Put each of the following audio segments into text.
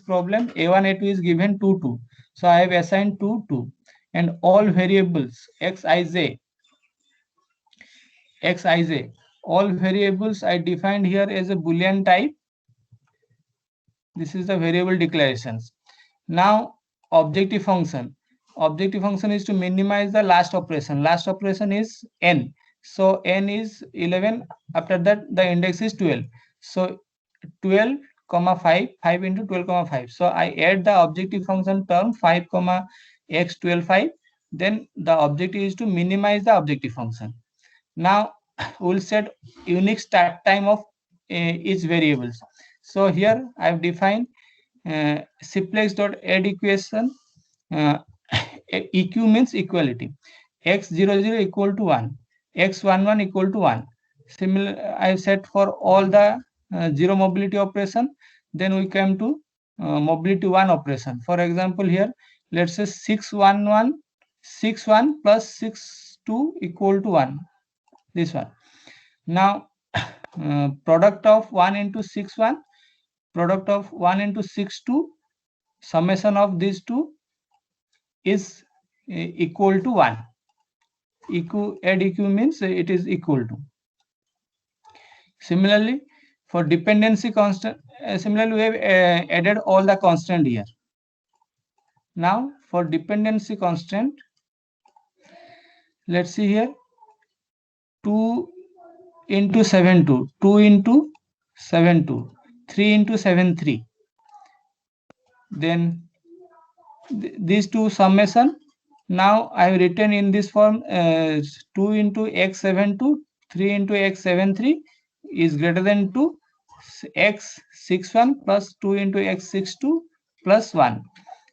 problem, a1 a2 is given 2 2, so I have assigned 2 2, and all variables xij, all variables I defined here as a boolean type. This is the variable declarations. Now objective function, is to minimize the last operation. Last operation is n, so n is 11, after that the index is 12, so 12 comma 5, 5 into 12 comma 5, so I add the objective function term 5 comma x 12 5, then the objective is to minimize the objective function. Now we'll set unique start time of each variables. So here I have defined simplex dot add equation. uh, eq means equality, x00 equal to 1, x11 equal to 1. Similar I have set for all the zero mobility operation. Then we come to mobility 1 operation. For example, here let's say 611 61 plus 62 equal to 1, this one. Now product of 1 into 61, product of 1 into 62, summation of these two is equal to 1. eq add eq means it is equal to. Similarly for dependency constant, similarly we have added all the constant here. Now for dependency constant, let's see here, 2 into 7 2, 2 into 7 2, 3 into 7 3, then these two summation. Now I have written in this form 2 into x72, 3 into x73 is greater than 2, x61 plus 2 into x62 plus 1.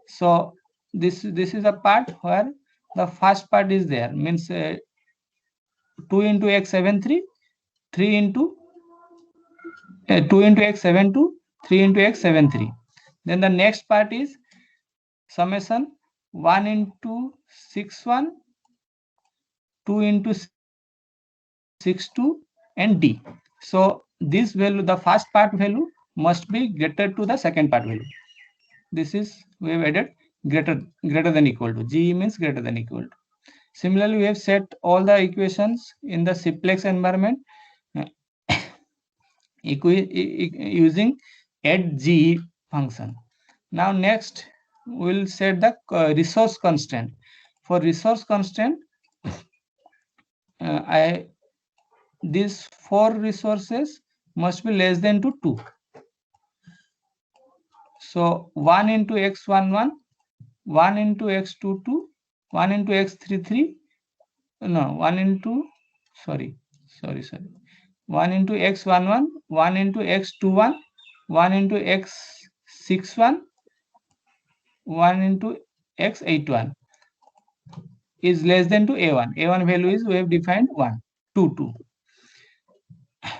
So this is a part where the first part is there, means 2 into x73, 3 into 2 into x72, 3 into x73. Then the next part is summation 1 into 61, 2 into 62 and d. So this value, the first part value must be greater to the second part value. This is, we have added greater than equal to, g means greater than equal to. Similarly we have set all the equations in the simplex environment using add g function. Now next we'll set the resource constraint. For resource constraint, these 4 resources must be less than to 2. So 1 into x11, 1 into x22, 1 into x33, no, 1 into, sorry, 1 into x11, 1 into x21, 1 into x61, 1 into x81 is less than to a1. a1 value is, we have defined 1, 2 2.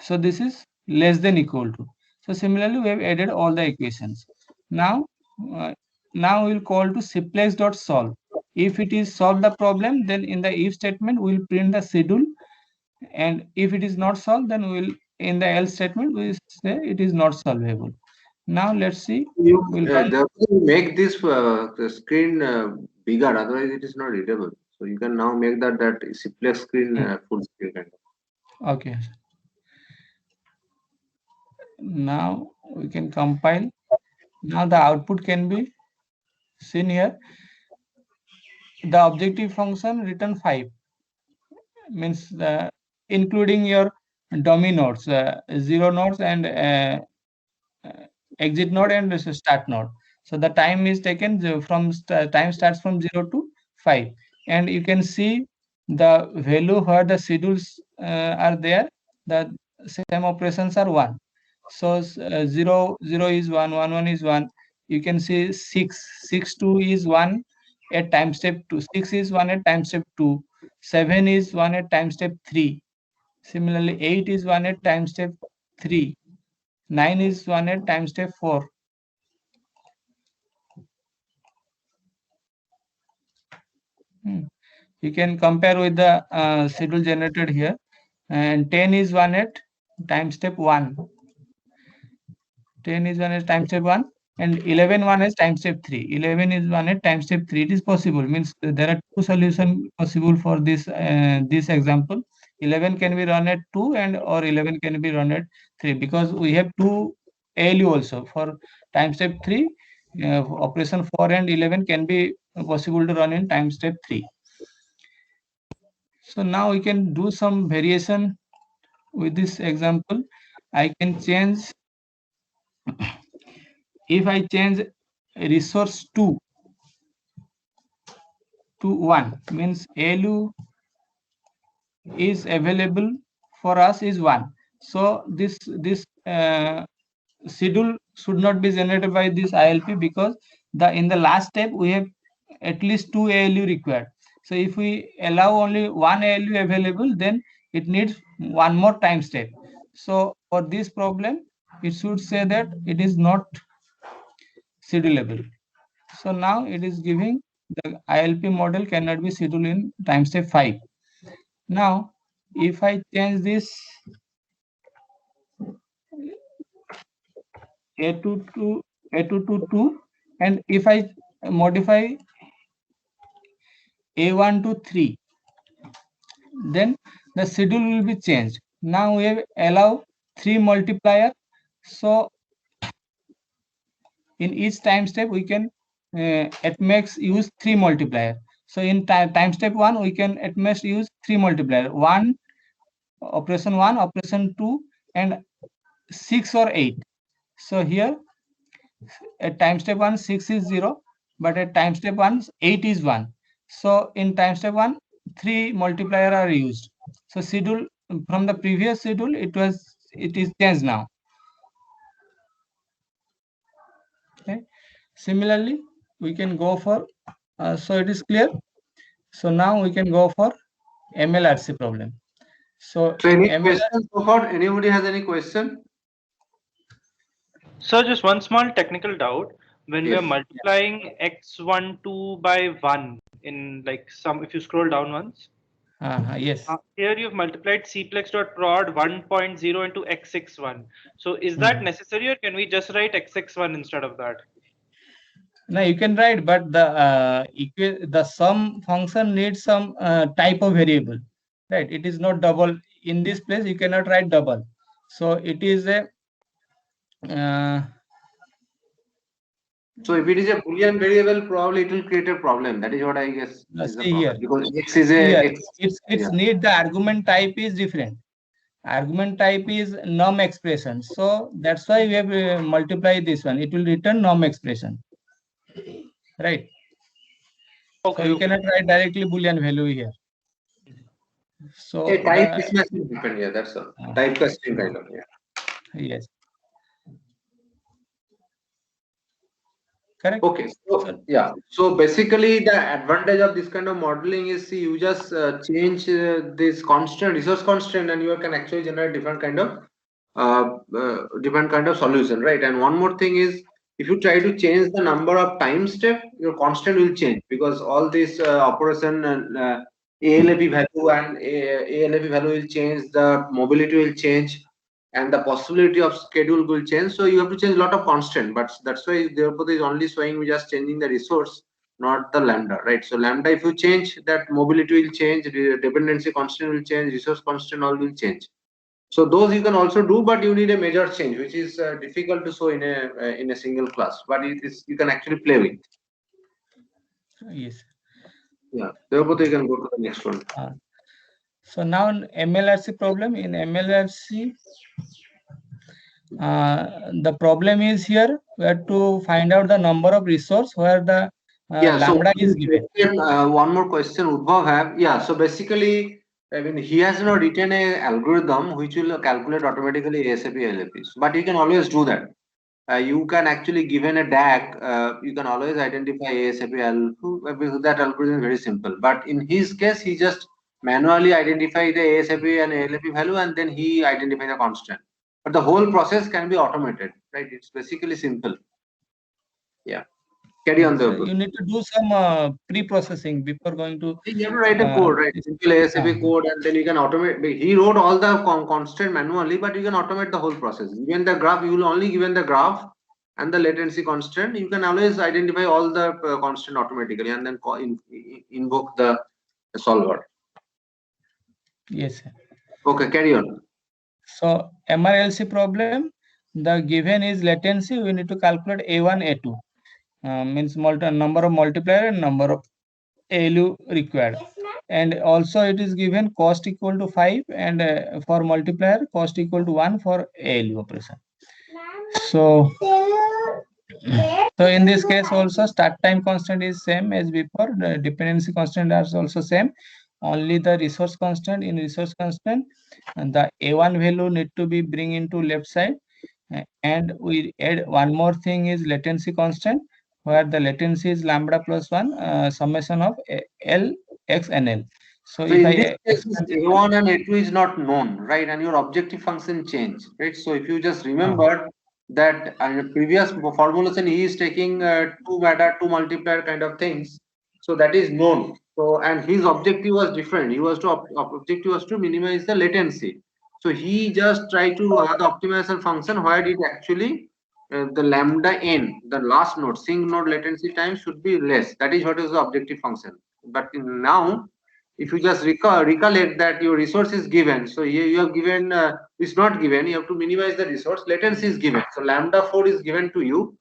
So this is less than equal to. So similarly we have added all the equations. Now now we'll call to simplex dot solve. If it is solve the problem, then in the if statement we'll print the schedule, and if it is not solved, then we'll, in the else statement we say it is not solvable. Now let's see. You We'll definitely make this the screen bigger, otherwise it is not readable. So you can now make that simplex screen full screen kind of. okay. Now we can compile. Now the output can be seen here. The objective function return 5, means including your dummy nodes, 0 nodes and exit node and start node. So the time is taken from time starts from 0 to 5, and you can see the value where the schedules are there, the same operations are 1. So 0 0 is 1, 1 1 is 1. You can see 6 2 is 1 at time step 2, 6 is 1 at time step 2, 7 is 1 at time step 3. Similarly 8 is 1 at time step 3, 9 is 1 at time step 4. You can compare with the schedule generated here, and 10 is 1 at time step 1. 10 is 1 at time step 1, and 11 one is time step 3. 11 is one at time step 3. It is possible. Means there are two solutions possible for this example. 11 can be run at 2 and or 11 can be run at 3 because we have two ALU also for time step 3. Operation 4 and 11 can be possible to run in time step 3. So now we can do some variation with this example. I can change, if I change resource 2 to 1, means ALU is available for us is 1. So this schedule should not be generated by this ILP because in the last step we have at least 2 ALU required. So if we allow only 1 ALU available, then it needs one more time step. So for this problem, it should say that it is not schedulable. So now it is giving the ILP model cannot be scheduled in time step 5. Now, if I change this A2 to A2 to 2, and if I modify A1 to 3, then the schedule will be changed. Now we have allow 3 multiplier. So in each time step we can at max use 3 multiplier. So in time step 1 we can at max use 3 multiplier, 1 operation 1, operation 2, and 6 or 8. So here at time step 1 6 is 0, but at time step 1 8 is 1. So in time step 1 3 multiplier are used. So schedule from the previous schedule it is changed now. Okay, similarly we can go for so it is clear. So now we can go for MLRC problem. So So in any MLRC, question so far? Anybody has any question? So just one small technical doubt. When we are Yes. multiplying x12 by 1 in like some, if you scroll down once, yes. here you've multiplied cplex.prod 1.0 into x61. So is that necessary, or can we just write x61 instead of that? Now you can write, but the sum function needs some type of variable, right? It is not double. In this place, you cannot write double. So it is a. So if it is a Boolean variable, probably it will create a problem. That is what I guess is the See problem. here. Because x is a Here, x. it's need the argument type is different. Argument type is num expression. So that's why we have multiplied this one. It will return num expression, right? Okay, So you cannot write directly Boolean value here. So A type mismatch depend here. That's all. Typecasting kind of, yeah. Yes. Correct. Okay, so yeah, so basically the advantage of this kind of modeling is, see, you just change this constant resource constant, and you can actually generate different kind of solution, right? And one more thing is, if you try to change the number of time step, your constant will change because all this operation and ALAP value and ALAP value will change, the mobility will change, and the possibility of schedule will change. So you have to change a lot of constant, but that's why therefore is only showing me just changing the resource, not the lambda, right? So lambda, if you change, that mobility will change, dependency constant will change, resource constant all will change. So those you can also do, but you need a major change, which is difficult to show in a single class, but it is, you can actually play with. Yes. Yeah, therefore you can go to the next one. So now in MLRC problem, in MLRC, the problem is here we have to find out the number of resource where the lambda is given. One more question Udbhav have. Yeah, so basically, I mean, he has not written a algorithm which will calculate automatically ASAP LAPs, but you can always do that. You can actually, given a DAG, you can always identify ASAP LP because that algorithm is very simple. But in his case, he just manually identify the ASAP and ALP value, and then he identify the constant. But the whole process can be automated, right? It's basically simple. Yeah. Carry on, So the you need to do some pre-processing before going to. you have to write a code, right? Simple ASAP code, and then you can automate. He wrote all the constant manually, but you can automate the whole process. Given the graph, you will only given the graph, and the latency constant. You can always identify all the constant automatically and then invoke the solver. Yes, sir. Okay, carry on. So MRLC problem, the given is latency. We need to calculate A1, A2. Means number of multiplier and number of ALU required. And also it is given cost equal to 5 and for multiplier cost equal to 1 for ALU operation. So in this case also start time constant is same as before. The dependency constant is also same. Only the resource constant, in resource constant and the A1 value need to be bring into left side, and we add one more thing is latency constant, where the latency is lambda plus 1 summation of L x and L. So if in I this case, A1 and A2 is not known, right? And your objective function change, right? So if you just remember that in a previous formulation, he is taking 2 matter, 2 multiplier kind of things. So that is known. So, and his objective was different. He was to objective was to minimize the latency. So he just tried to the optimization function where it actually the lambda n, the last node, sync node latency time should be less. That is what is the objective function. But now, if you just recollect that your resource is given, so here you have given it's not given, you have to minimize the resource, latency is given, so lambda 4 is given to you,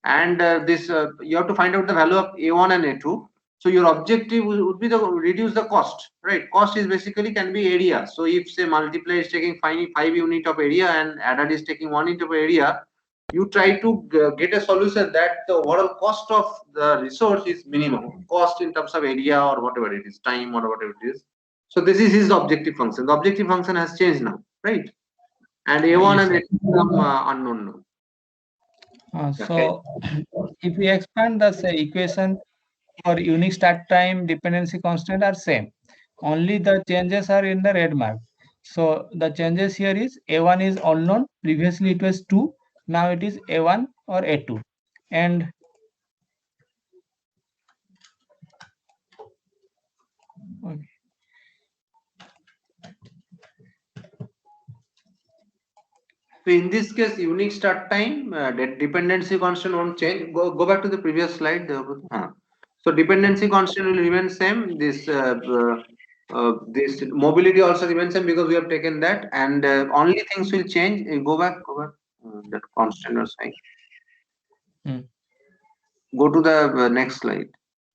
and this you have to find out the value of A1 and A2. So your objective would be to reduce the cost, right? Cost is basically can be area. So if say multiplier is taking 5 unit of area and adder is taking 1 unit of area, you try to get a solution that the overall cost of the resource is minimum, cost in terms of area or whatever it is, time or whatever it is. So this is his objective function. The objective function has changed now, right? And A1 Yes, and sir. A2 become unknown now. So if we expand the say, equation for unique start time, dependency constant are same. Only the changes are in the red mark. So the changes here is A1 is unknown. Previously it was 2. Now it is A1 or A2. And okay. So in this case, unique start time, that dependency constant won't change. Go back to the previous slide. So dependency constant will remain same. This mobility also remains same because we have taken that, and only things will change. Go back. That constant was fine. Go to the next slide.